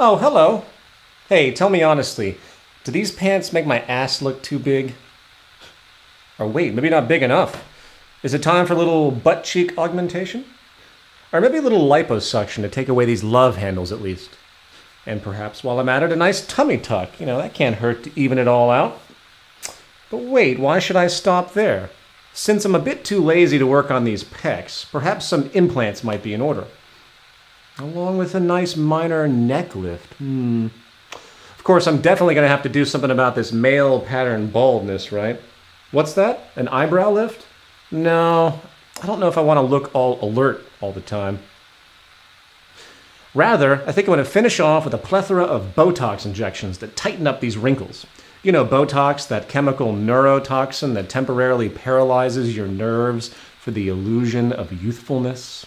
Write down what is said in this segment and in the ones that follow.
Oh, hello. Hey, tell me honestly, do these pants make my ass look too big? Or wait, maybe not big enough. Is it time for a little butt cheek augmentation? Or maybe a little liposuction to take away these love handles at least. And perhaps while I'm at it, a nice tummy tuck. That can't hurt to even it all out. But wait, why should I stop there? Since I'm a bit too lazy to work on these pecs, perhaps some implants might be in order. Along with a nice minor neck lift. Of course, I'm definitely going to have to do something about this male pattern baldness, right? What's that? An eyebrow lift? No, I don't know if I want to look all alert all the time. Rather, I think I'm going to finish off with a plethora of Botox injections that tighten up these wrinkles. You know, Botox, that chemical neurotoxin that temporarily paralyzes your nerves for the illusion of youthfulness.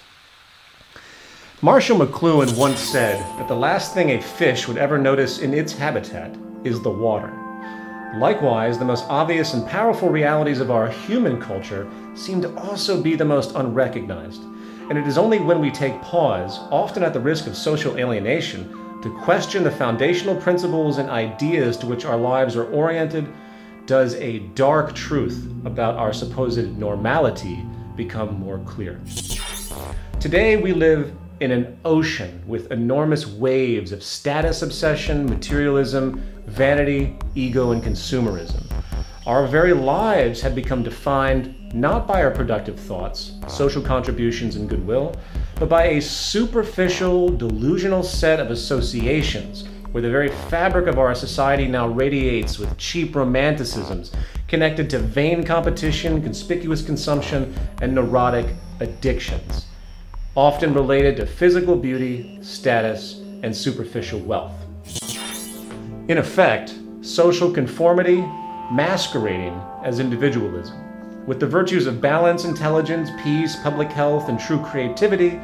Marshall McLuhan once said that the last thing a fish would ever notice in its habitat is the water. Likewise, the most obvious and powerful realities of our human culture seem to also be the most unrecognized. And it is only when we take pause, often at the risk of social alienation, to question the foundational principles and ideas to which our lives are oriented, does a dark truth about our supposed normality become more clear. Today we live in an ocean with enormous waves of status obsession, materialism, vanity, ego, and consumerism. Our very lives have become defined not by our productive thoughts, social contributions, and goodwill, but by a superficial, delusional set of associations where the very fabric of our society now radiates with cheap romanticisms connected to vain competition, conspicuous consumption, and neurotic addictions, often related to physical beauty, status, and superficial wealth. In effect, social conformity masquerading as individualism, with the virtues of balance, intelligence, peace, public health, and true creativity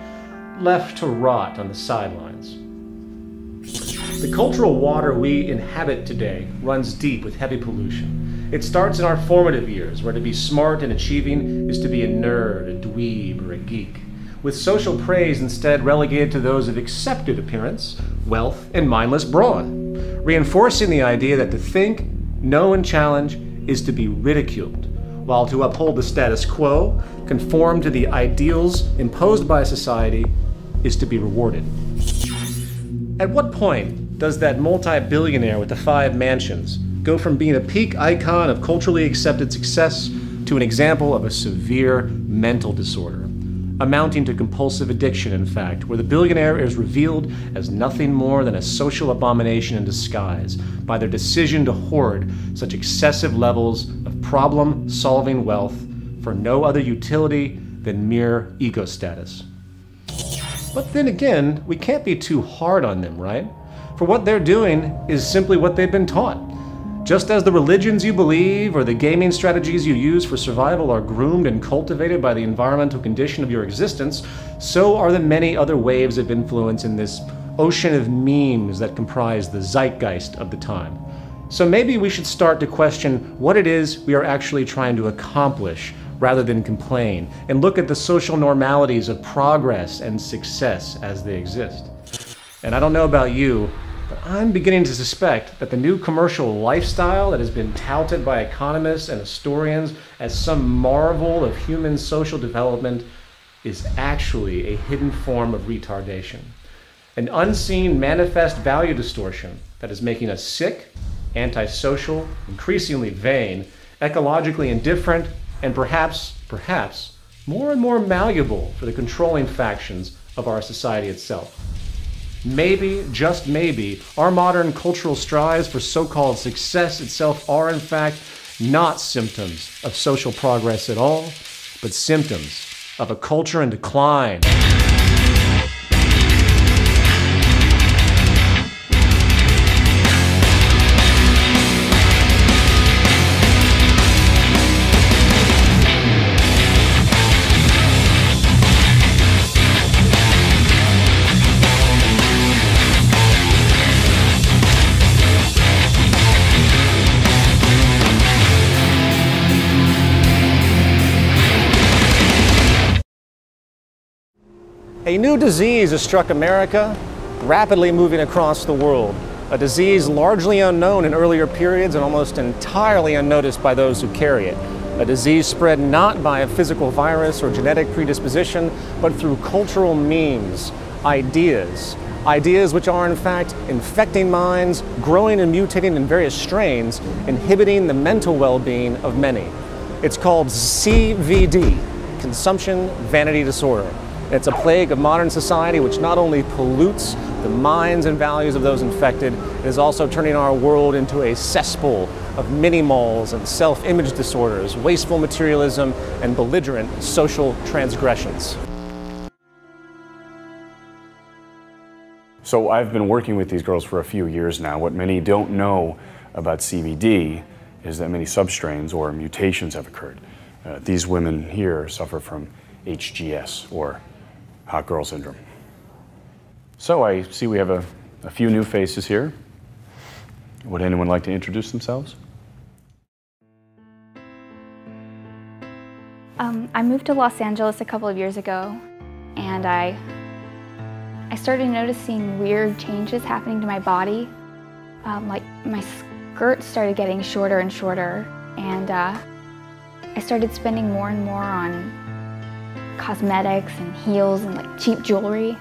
left to rot on the sidelines. The cultural water we inhabit today runs deep with heavy pollution. It starts in our formative years, where to be smart and achieving is to be a nerd, a dweeb, or a geek, with social praise instead relegated to those of accepted appearance, wealth, and mindless brawn, reinforcing the idea that to think, know, and challenge is to be ridiculed, while to uphold the status quo, conform to the ideals imposed by society, is to be rewarded. At what point does that multi-billionaire with the 5 mansions go from being a peak icon of culturally accepted success to an example of a severe mental disorder, amounting to compulsive addiction, in fact, where the billionaire is revealed as nothing more than a social abomination in disguise by their decision to hoard such excessive levels of problem-solving wealth for no other utility than mere ego status? But then again, we can't be too hard on them, right? For what they're doing is simply what they've been taught. Just as the religions you believe or the gaming strategies you use for survival are groomed and cultivated by the environmental condition of your existence, so are the many other waves of influence in this ocean of memes that comprise the zeitgeist of the time. So maybe we should start to question what it is we are actually trying to accomplish rather than complain, and look at the social normalities of progress and success as they exist. And I don't know about you, but I'm beginning to suspect that the new commercial lifestyle that has been touted by economists and historians as some marvel of human social development is actually a hidden form of retardation. An unseen manifest value distortion that is making us sick, antisocial, increasingly vain, ecologically indifferent, and perhaps more and more malleable for the controlling factions of our society itself. Maybe, just maybe, our modern cultural strives for so-called success itself are in fact not symptoms of social progress at all, but symptoms of a culture in decline. A new disease has struck America, rapidly moving across the world, a disease largely unknown in earlier periods and almost entirely unnoticed by those who carry it. A disease spread not by a physical virus or genetic predisposition, but through cultural memes, ideas which are in fact infecting minds, growing and mutating in various strains, inhibiting the mental well-being of many. It's called CVD, Consumption Vanity Disorder. It's a plague of modern society which not only pollutes the minds and values of those infected, it is also turning our world into a cesspool of mini-malls and self-image disorders, wasteful materialism, and belligerent social transgressions. So I've been working with these girls for a few years now. What many don't know about CVD is that many substrains or mutations have occurred. These women here suffer from HGS, or hot girl syndrome. So I see we have a few new faces here. Would anyone like to introduce themselves? I moved to Los Angeles a couple of years ago, and I started noticing weird changes happening to my body. Like my skirt started getting shorter and shorter, and I started spending more and more on cosmetics and heels and like cheap jewelry.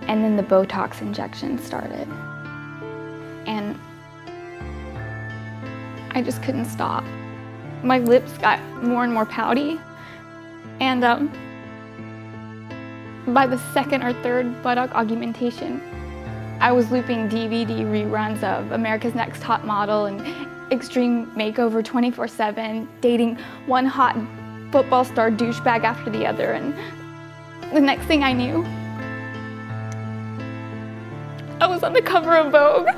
And then the Botox injections started. And I just couldn't stop. My lips got more and more pouty. And by the second or third buttock augmentation, I was looping DVD reruns of America's Next Top Model and Extreme Makeover 24/7, dating one hot football star douchebag after the other, and the next thing I knew, I was on the cover of Vogue.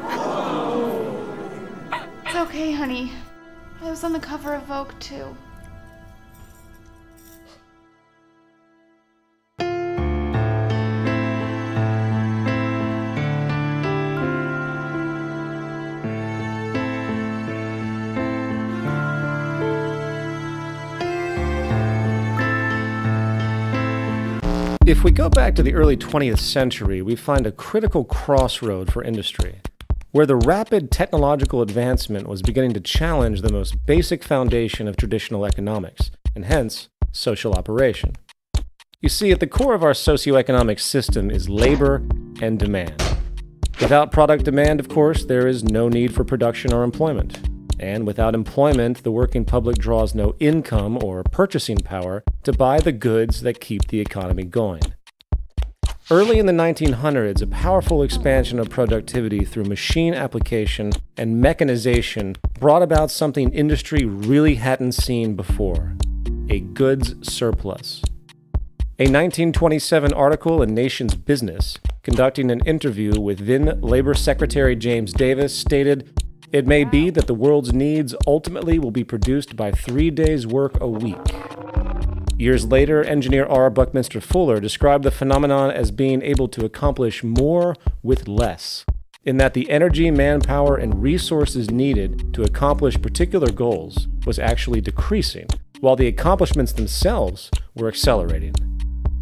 It's okay, honey. I was on the cover of Vogue, too. If we go back to the early 20th century, we find a critical crossroad for industry, where the rapid technological advancement was beginning to challenge the most basic foundation of traditional economics, and hence, social operation. You see, at the core of our socioeconomic system is labor and demand. Without product demand, of course, there is no need for production or employment. And without employment, the working public draws no income or purchasing power to buy the goods that keep the economy going. Early in the 1900s, a powerful expansion of productivity through machine application and mechanization brought about something industry really hadn't seen before: a goods surplus. A 1927 article in Nation's Business, conducting an interview with then Labor Secretary James Davis, stated, "It may be that the world's needs ultimately will be produced by 3 days' work a week." Years later, engineer R. Buckminster Fuller described the phenomenon as being able to accomplish more with less, in that the energy, manpower, and resources needed to accomplish particular goals was actually decreasing, while the accomplishments themselves were accelerating.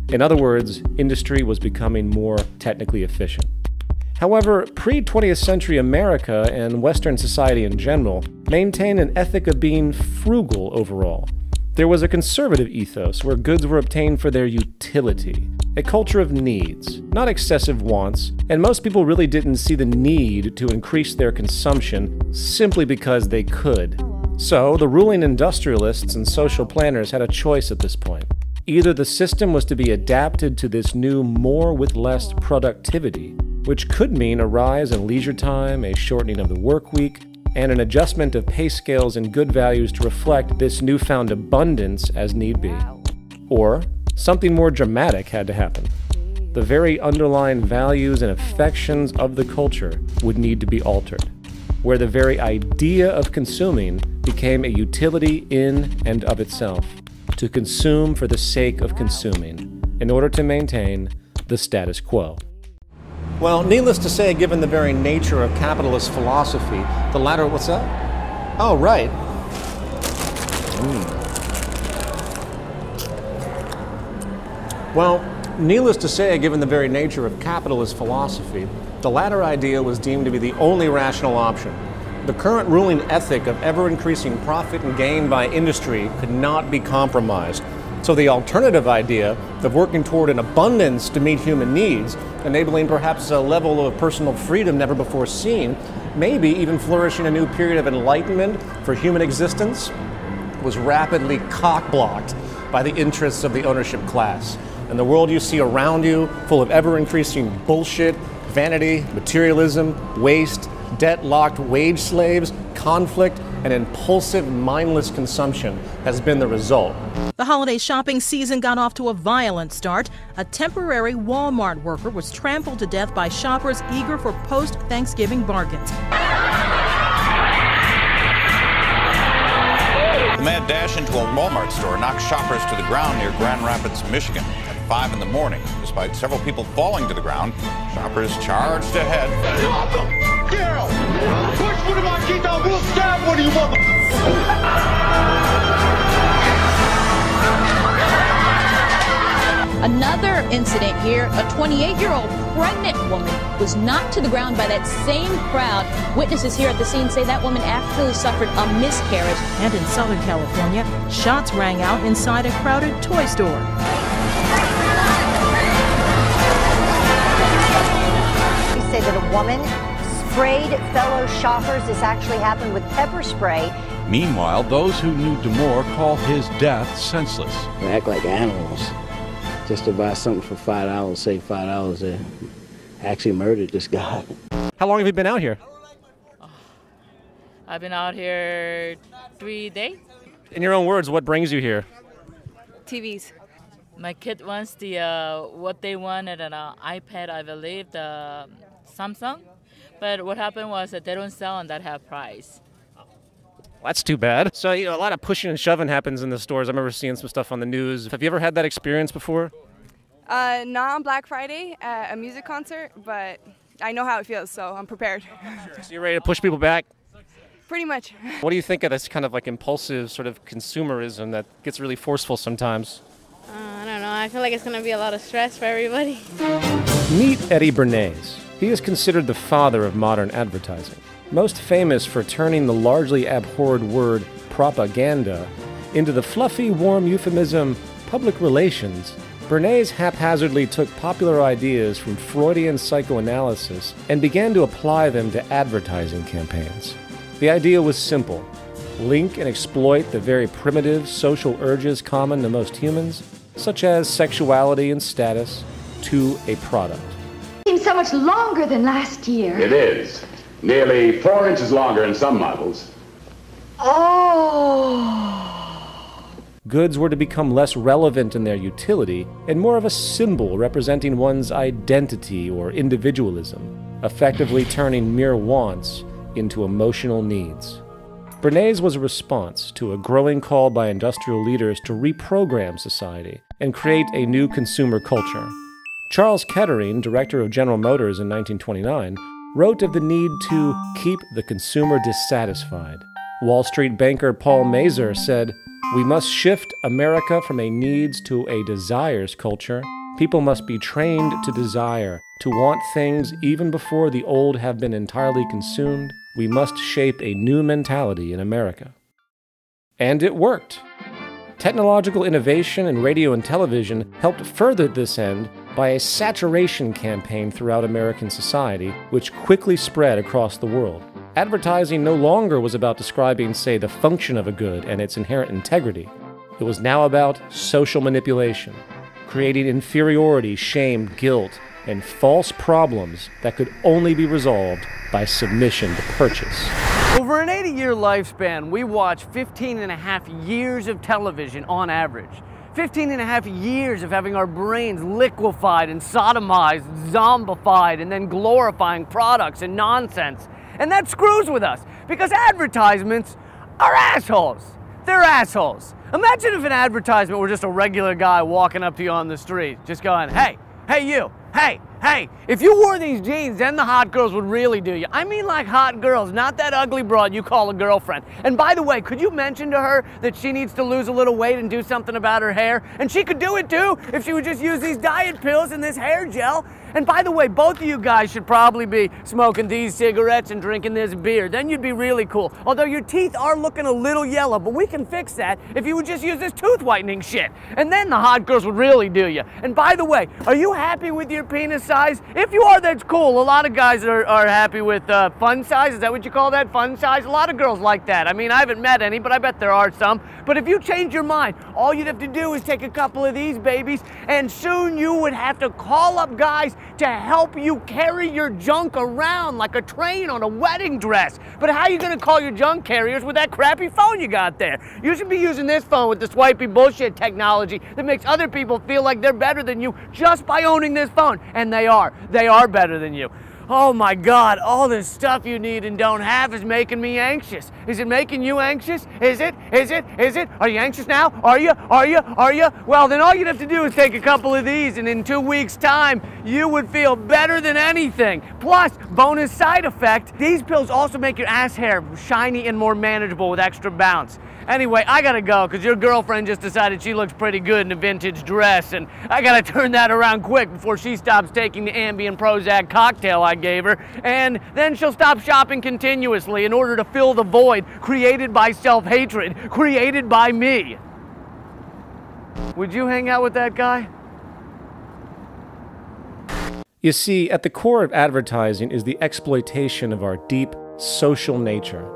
In other words, industry was becoming more technically efficient. However, pre-20th century America and Western society in general maintained an ethic of being frugal overall. There was a conservative ethos where goods were obtained for their utility, a culture of needs, not excessive wants, and most people really didn't see the need to increase their consumption simply because they could. So, the ruling industrialists and social planners had a choice at this point. Either the system was to be adapted to this new more with less productivity, which could mean a rise in leisure time, a shortening of the work week, and an adjustment of pay scales and good values to reflect this newfound abundance as need be. Or something more dramatic had to happen. The very underlying values and affections of the culture would need to be altered, where the very idea of consuming became a utility in and of itself, to consume for the sake of consuming, in order to maintain the status quo. Well, needless to say, given the very nature of capitalist philosophy, the latter, what's that? Oh, right. Well, Needless to say, given the very nature of capitalist philosophy, the latter idea was deemed to be the only rational option. The current ruling ethic of ever-increasing profit and gain by industry could not be compromised. So the alternative idea of working toward an abundance to meet human needs, enabling perhaps a level of personal freedom never before seen, maybe even flourishing a new period of enlightenment for human existence, was rapidly cock-blocked by the interests of the ownership class. And the world you see around you, full of ever-increasing bullshit, vanity, materialism, waste, debt-locked wage slaves, conflict, and impulsive, mindless consumption has been the result. The holiday shopping season got off to a violent start. A temporary Walmart worker was trampled to death by shoppers eager for post-Thanksgiving bargains. The mad dash into a Walmart store knocked shoppers to the ground near Grand Rapids, Michigan at 5 in the morning. Despite several people falling to the ground, shoppers charged ahead. Push for the Marquita, we'll stab one of you mother... Another incident here, a 28-year-old pregnant woman was knocked to the ground by that same crowd. Witnesses here at the scene say that woman actually suffered a miscarriage. And in Southern California, shots rang out inside a crowded toy store. They say that a woman sprayed fellow shoppers. This actually happened with pepper spray. Meanwhile, those who knew Damore call his death senseless. They act like animals. Just to buy something for $5, save $5, they actually murdered this guy. How long have you been out here? I've been out here 3 days. In your own words, what brings you here? TVs. My kid wants the what they wanted an iPad, I believe, the Samsung. But what happened was that they don't sell on that half price. That's too bad. So, a lot of pushing and shoving happens in the stores. I remember seeing some stuff on the news. Have you ever had that experience before? Not on Black Friday at a music concert, but I know how it feels, so I'm prepared. So you're ready to push people back? Pretty much. What do you think of this kind of like impulsive sort of consumerism that gets really forceful sometimes? I don't know. I feel like it's going to be a lot of stress for everybody. Meet Eddie Bernays. He is considered the father of modern advertising. Most famous for turning the largely abhorred word propaganda into the fluffy, warm euphemism public relations, Bernays haphazardly took popular ideas from Freudian psychoanalysis and began to apply them to advertising campaigns. The idea was simple: link and exploit the very primitive social urges common to most humans, such as sexuality and status, to a product. It seems so much longer than last year. It is. Nearly 4 inches longer in some models. Oh! Goods were to become less relevant in their utility and more of a symbol representing one's identity or individualism, effectively turning mere wants into emotional needs. Bernays was a response to a growing call by industrial leaders to reprogram society and create a new consumer culture. Charles Kettering, director of General Motors in 1929, wrote of the need to keep the consumer dissatisfied. Wall Street banker Paul Mazur said, "We must shift America from a needs to a desires culture. People must be trained to desire, to want things even before the old have been entirely consumed. We must shape a new mentality in America." And it worked. Technological innovation in radio and television helped further this end by a saturation campaign throughout American society, which quickly spread across the world. Advertising no longer was about describing, say, the function of a good and its inherent integrity. It was now about social manipulation, creating inferiority, shame, guilt, and false problems that could only be resolved by submission to purchase. Over an 80-year lifespan, we watch 15 and a half years of television on average. 15 and a half years of having our brains liquefied and sodomized, zombified, and then glorifying products and nonsense. And that screws with us, because advertisements are assholes. They're assholes. Imagine if an advertisement were just a regular guy walking up to you on the street, just going, hey you, hey, Hey, if you wore these jeans, then the hot girls would really do you. I mean like hot girls, not that ugly broad you call a girlfriend. And by the way, could you mention to her that she needs to lose a little weight and do something about her hair? And she could do it too if she would just use these diet pills and this hair gel. And by the way, both of you guys should probably be smoking these cigarettes and drinking this beer. Then you'd be really cool. Although your teeth are looking a little yellow, but we can fix that if you would just use this tooth whitening shit. And then the hot girls would really do you. And by the way, are you happy with your penis size? If you are, that's cool. A lot of guys are happy with fun size. Is that what you call that? Fun size? A lot of girls like that. I mean, I haven't met any, but I bet there are some. But if you change your mind, all you'd have to do is take a couple of these babies, and soon you would have to call up guys to help you carry your junk around like a train on a wedding dress. But how are you gonna call your junk carriers with that crappy phone you got there? You should be using this phone with the swipey bullshit technology that makes other people feel like they're better than you just by owning this phone. And they are. They are better than you. Oh my God, all this stuff you need and don't have is making me anxious. Is it making you anxious? Is it? Is it? Is it? Are you anxious now? Are you? Are you? Are you? Well, then all you'd have to do is take a couple of these, and in 2 weeks' time, you would feel better than anything. Plus, bonus side effect, these pills also make your ass hair shiny and more manageable with extra bounce. Anyway, I gotta go, because your girlfriend just decided she looks pretty good in a vintage dress, and I gotta turn that around quick before she stops taking the Ambien Prozac cocktail I gave her, and then she'll stop shopping continuously in order to fill the void created by self-hatred, created by me. Would you hang out with that guy? You see, at the core of advertising is the exploitation of our deep social nature.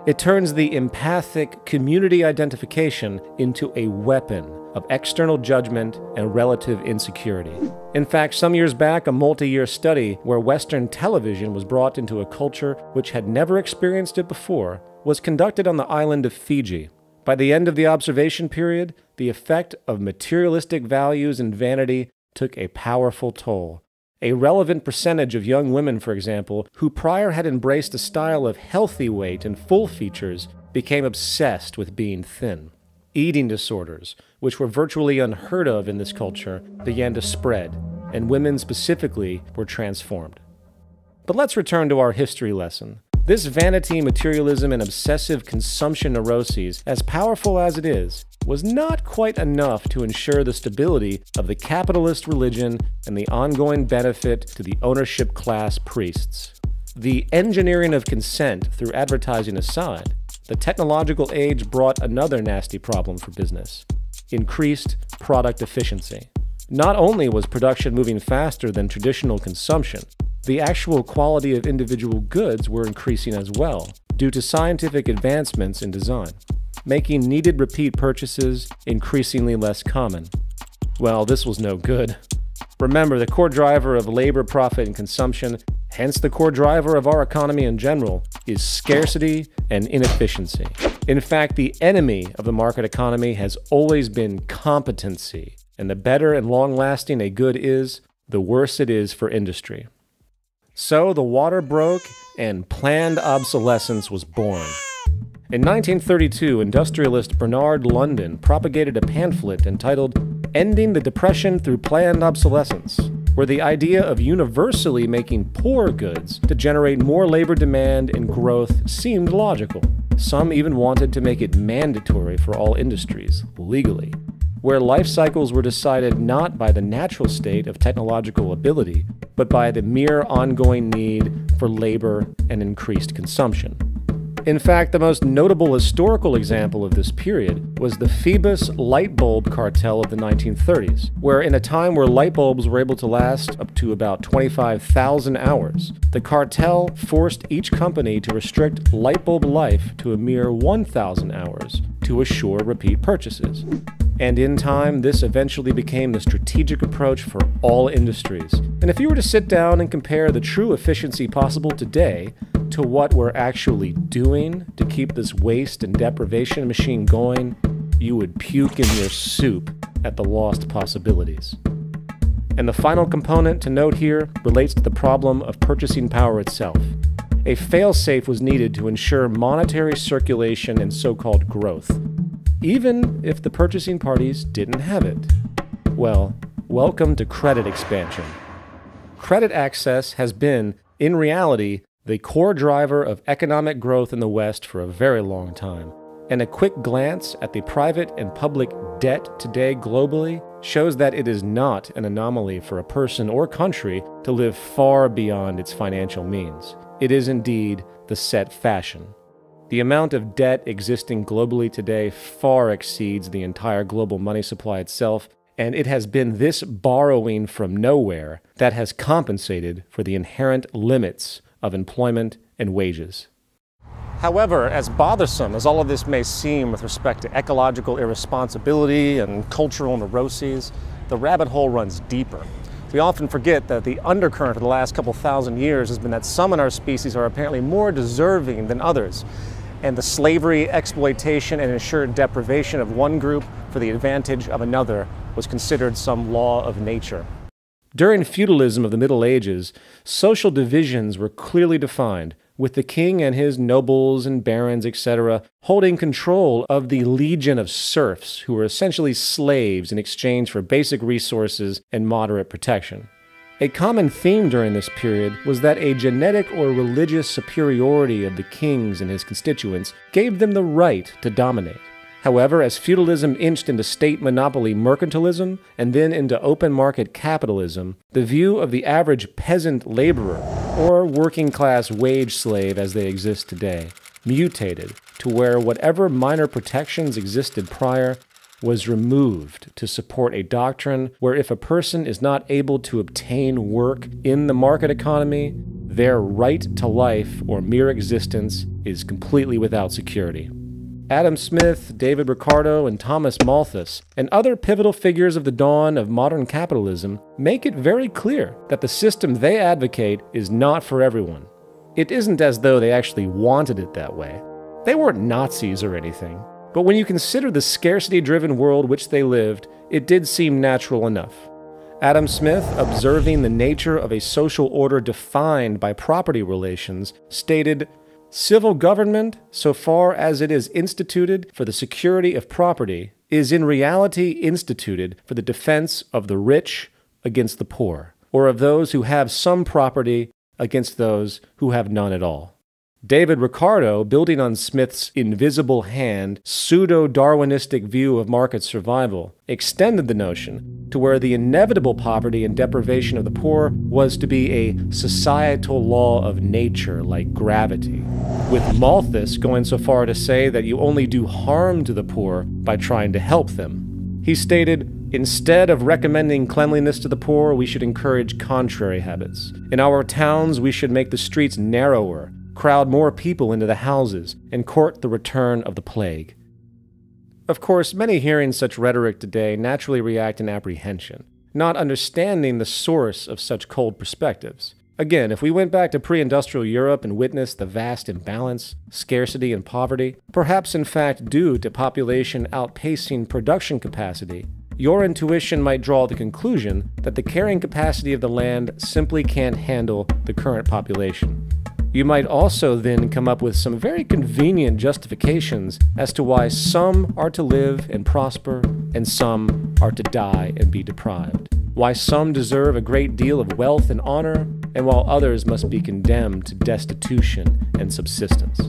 It turns the empathic community identification into a weapon of external judgment and relative insecurity. In fact, some years back, a multi-year study where Western television was brought into a culture which had never experienced it before was conducted on the island of Fiji. By the end of the observation period, the effect of materialistic values and vanity took a powerful toll. A relevant percentage of young women, for example, who prior had embraced a style of healthy weight and full features, became obsessed with being thin. Eating disorders, which were virtually unheard of in this culture, began to spread, and women specifically were transformed. But let's return to our history lesson. This vanity, materialism, and obsessive consumption neuroses, as powerful as it is, was not quite enough to ensure the stability of the capitalist religion and the ongoing benefit to the ownership class priests. The engineering of consent through advertising aside, the technological age brought another nasty problem for business: increased product efficiency. Not only was production moving faster than traditional consumption, the actual quality of individual goods were increasing as well, due to scientific advancements in design, making needed repeat purchases increasingly less common. Well, this was no good. Remember, the core driver of labor, profit, and consumption, hence the core driver of our economy in general, is scarcity and inefficiency. In fact, the enemy of the market economy has always been competency, and the better and long-lasting a good is, the worse it is for industry. So the water broke and planned obsolescence was born. In 1932, industrialist Bernard London propagated a pamphlet entitled "Ending the Depression Through Planned Obsolescence," where the idea of universally making poor goods to generate more labor demand and growth seemed logical. Some even wanted to make it mandatory for all industries, legally, where life cycles were decided not by the natural state of technological ability, but by the mere ongoing need for labor and increased consumption. In fact, the most notable historical example of this period was the Phoebus light bulb cartel of the 1930s, where in a time where light bulbs were able to last up to about 25,000 hours, the cartel forced each company to restrict light bulb life to a mere 1,000 hours to assure repeat purchases. And in time, this eventually became the strategic approach for all industries. And if you were to sit down and compare the true efficiency possible today to what we're actually doing to keep this waste and deprivation machine going, you would puke in your soup at the lost possibilities. And the final component to note here relates to the problem of purchasing power itself. A fail-safe was needed to ensure monetary circulation and so-called growth, even if the purchasing parties didn't have it. Well, welcome to credit expansion. credit access has been, in reality, the core driver of economic growth in the West for a very long time. And a quick glance at the private and public debt today globally shows that it is not an anomaly for a person or country to live far beyond its financial means. It is indeed the set fashion. The amount of debt existing globally today far exceeds the entire global money supply itself, and it has been this borrowing from nowhere that has compensated for the inherent limits of employment and wages. However, as bothersome as all of this may seem with respect to ecological irresponsibility and cultural neuroses, the rabbit hole runs deeper. We often forget that the undercurrent of the last couple thousand years has been that some in our species are apparently more deserving than others, and the slavery, exploitation, and ensured deprivation of one group for the advantage of another was considered some law of nature. During feudalism of the Middle Ages, social divisions were clearly defined, with the king and his nobles and barons, etc., holding control of the legion of serfs who were essentially slaves in exchange for basic resources and moderate protection. A common theme during this period was that a genetic or religious superiority of the kings and his constituents gave them the right to dominate. However, as feudalism inched into state monopoly mercantilism and then into open market capitalism, the view of the average peasant laborer, or working class wage slave as they exist today, mutated to where whatever minor protections existed prior was removed to support a doctrine where if a person is not able to obtain work in the market economy, their right to life or mere existence is completely without security. Adam Smith, David Ricardo, and Thomas Malthus, and other pivotal figures of the dawn of modern capitalism, make it very clear that the system they advocate is not for everyone. It isn't as though they actually wanted it that way. They weren't Nazis or anything. But when you consider the scarcity-driven world which they lived, it did seem natural enough. Adam Smith, observing the nature of a social order defined by property relations, stated, "Civil government, so far as it is instituted for the security of property, is in reality instituted for the defense of the rich against the poor, or of those who have some property against those who have none at all." David Ricardo, building on Smith's invisible hand, pseudo-Darwinistic view of market survival, extended the notion to where the inevitable poverty and deprivation of the poor was to be a societal law of nature like gravity, with Malthus going so far to say that you only do harm to the poor by trying to help them. He stated, "Instead of recommending cleanliness to the poor, we should encourage contrary habits. In our towns, we should make the streets narrower, crowd more people into the houses, and court the return of the plague." Of course, many hearing such rhetoric today naturally react in apprehension, not understanding the source of such cold perspectives. Again, if we went back to pre-industrial Europe and witnessed the vast imbalance, scarcity, and poverty, perhaps in fact due to population outpacing production capacity, your intuition might draw the conclusion that the carrying capacity of the land simply can't handle the current population. You might also then come up with some very convenient justifications as to why some are to live and prosper and some are to die and be deprived, why some deserve a great deal of wealth and honor, and while others must be condemned to destitution and subsistence.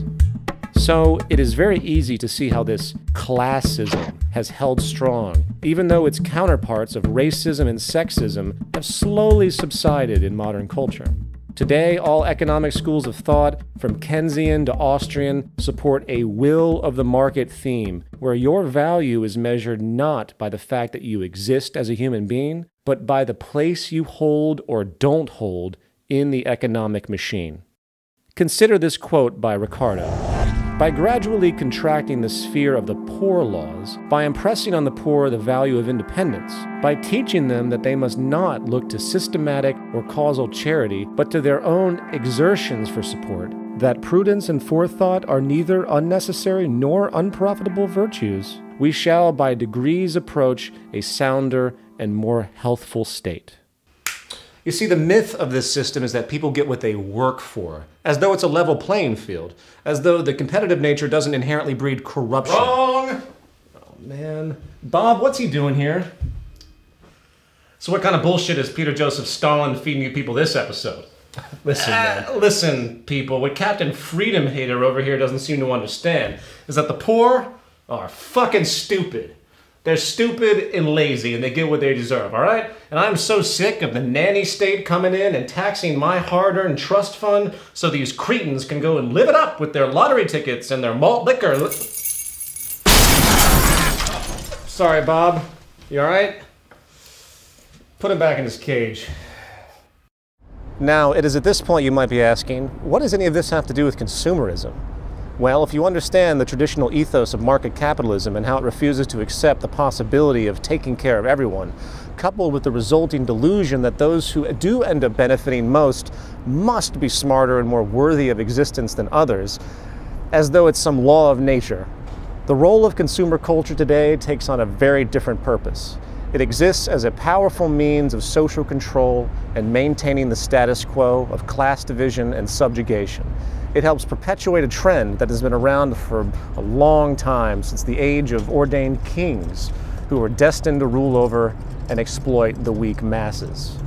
So it is very easy to see how this classism has held strong, even though its counterparts of racism and sexism have slowly subsided in modern culture. Today, all economic schools of thought, from Keynesian to Austrian, support a will of the market theme, where your value is measured not by the fact that you exist as a human being, but by the place you hold or don't hold in the economic machine. Consider this quote by Ricardo. "By gradually contracting the sphere of the poor laws, by impressing on the poor the value of independence, by teaching them that they must not look to systematic or causal charity, but to their own exertions for support, that prudence and forethought are neither unnecessary nor unprofitable virtues, we shall by degrees approach a sounder and more healthful state." You see, the myth of this system is that people get what they work for, as though it's a level playing field, as though the competitive nature doesn't inherently breed corruption. Wrong! Oh, man. Bob, what's he doing here? So what kind of bullshit is Peter Joseph Stalin feeding you people this episode? Listen, man. Listen, people. What Captain Freedom Hater over here doesn't seem to understand is that the poor are fucking stupid. They're stupid and lazy, and they get what they deserve, all right? And I'm so sick of the nanny state coming in and taxing my hard-earned trust fund so these cretins can go and live it up with their lottery tickets and their malt liquor. Sorry, Bob. You all right? Put him back in his cage. Now, it is at this point you might be asking, what does any of this have to do with consumerism? Well, if you understand the traditional ethos of market capitalism and how it refuses to accept the possibility of taking care of everyone, coupled with the resulting delusion that those who do end up benefiting most must be smarter and more worthy of existence than others, as though it's some law of nature, the role of consumer culture today takes on a very different purpose. It exists as a powerful means of social control and maintaining the status quo of class division and subjugation. It helps perpetuate a trend that has been around for a long time, since the age of ordained kings who were destined to rule over and exploit the weak masses.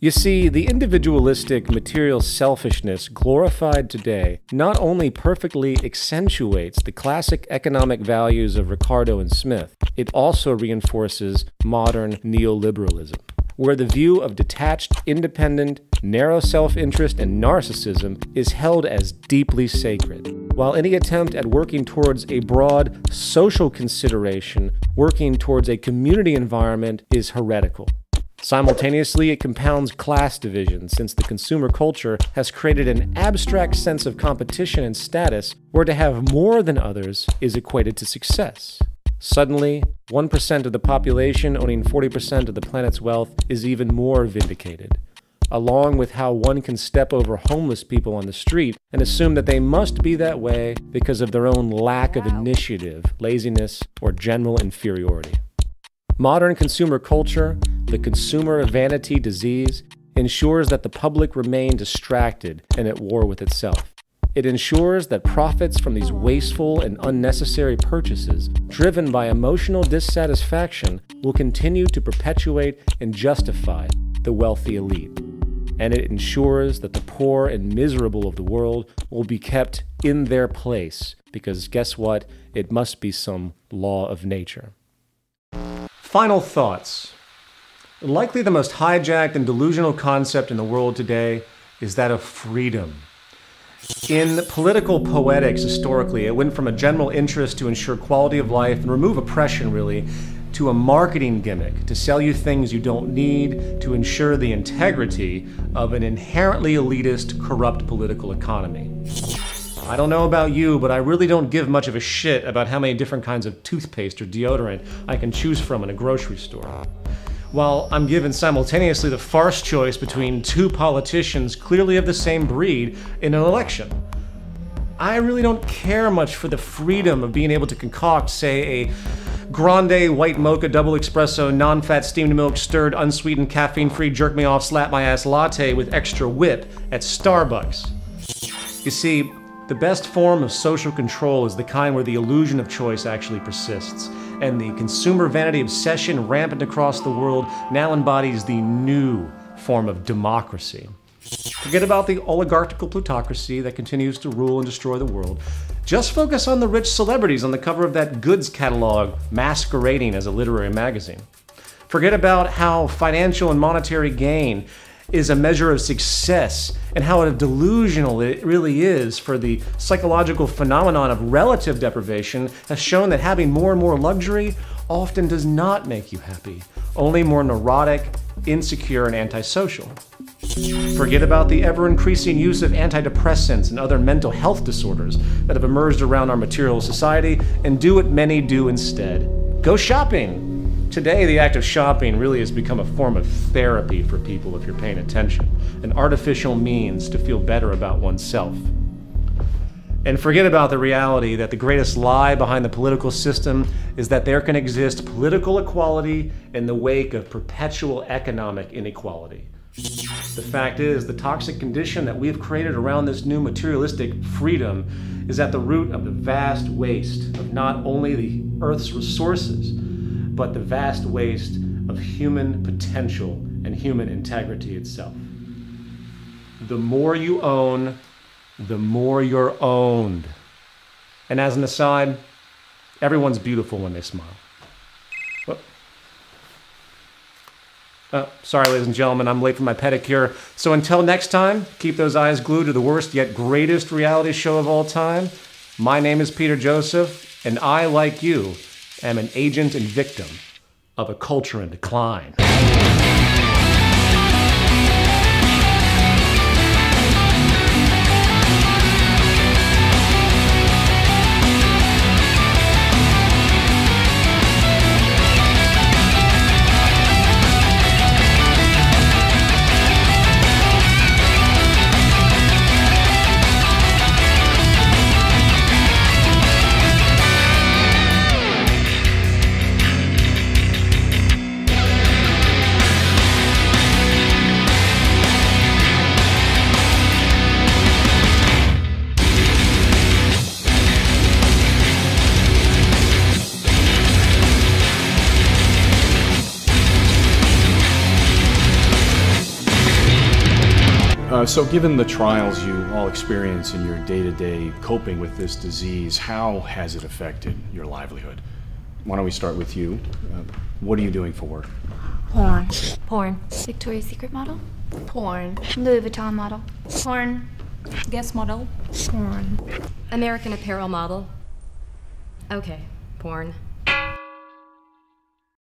You see, the individualistic material selfishness glorified today not only perfectly accentuates the classic economic values of Ricardo and Smith, it also reinforces modern neoliberalism, where the view of detached, independent, narrow self-interest and narcissism is held as deeply sacred, while any attempt at working towards a broad social consideration, working towards a community environment, is heretical. Simultaneously, it compounds class division, since the consumer culture has created an abstract sense of competition and status where to have more than others is equated to success. Suddenly, 1% of the population owning 40% of the planet's wealth is even more vindicated, along with how one can step over homeless people on the street and assume that they must be that way because of their own lack of initiative, laziness, or general inferiority. Modern consumer culture, the consumer vanity disease, ensures that the public remain distracted and at war with itself. It ensures that profits from these wasteful and unnecessary purchases, driven by emotional dissatisfaction, will continue to perpetuate and justify the wealthy elite. And it ensures that the poor and miserable of the world will be kept in their place, because guess what? It must be some law of nature. Final thoughts. Likely the most hijacked and delusional concept in the world today is that of freedom. In political poetics, historically, it went from a general interest to ensure quality of life and remove oppression, really, to a marketing gimmick to sell you things you don't need to ensure the integrity of an inherently elitist, corrupt political economy. I don't know about you, but I really don't give much of a shit about how many different kinds of toothpaste or deodorant I can choose from in a grocery store. While I'm given simultaneously the farce choice between two politicians clearly of the same breed in an election. I really don't care much for the freedom of being able to concoct, say, a grande white mocha double espresso non-fat steamed milk stirred unsweetened caffeine-free jerk me off slap my ass latte with extra whip at Starbucks. You see, the best form of social control is the kind where the illusion of choice actually persists, and the consumer vanity obsession rampant across the world now embodies the new form of democracy. Forget about the oligarchical plutocracy that continues to rule and destroy the world. Just focus on the rich celebrities on the cover of that goods catalog masquerading as a literary magazine. Forget about how financial and monetary gain is a measure of success and how delusional it really is, for the psychological phenomenon of relative deprivation has shown that having more and more luxury often does not make you happy, only more neurotic, insecure, and antisocial. Forget about the ever-increasing use of antidepressants and other mental health disorders that have emerged around our material society, and do what many do instead. Go shopping! Today, the act of shopping really has become a form of therapy for people if you're paying attention, an artificial means to feel better about oneself. And forget about the reality that the greatest lie behind the political system is that there can exist political equality in the wake of perpetual economic inequality. The fact is, the toxic condition that we have created around this new materialistic freedom is at the root of the vast waste of not only the Earth's resources, but the vast waste of human potential and human integrity itself. The more you own, the more you're owned. And as an aside, everyone's beautiful when they smile. Sorry, ladies and gentlemen, I'm late for my pedicure. So until next time, keep those eyes glued to the worst yet greatest reality show of all time. My name is Peter Joseph, and I, like you, am an agent and victim of a culture in decline. So given the trials you all experience in your day-to-day coping with this disease, how has it affected your livelihood? Why don't we start with you? What are you doing for work? Porn. Porn. Victoria's Secret model. Porn. Louis Vuitton model. Porn. Guest model. Porn. American Apparel model. Okay, porn.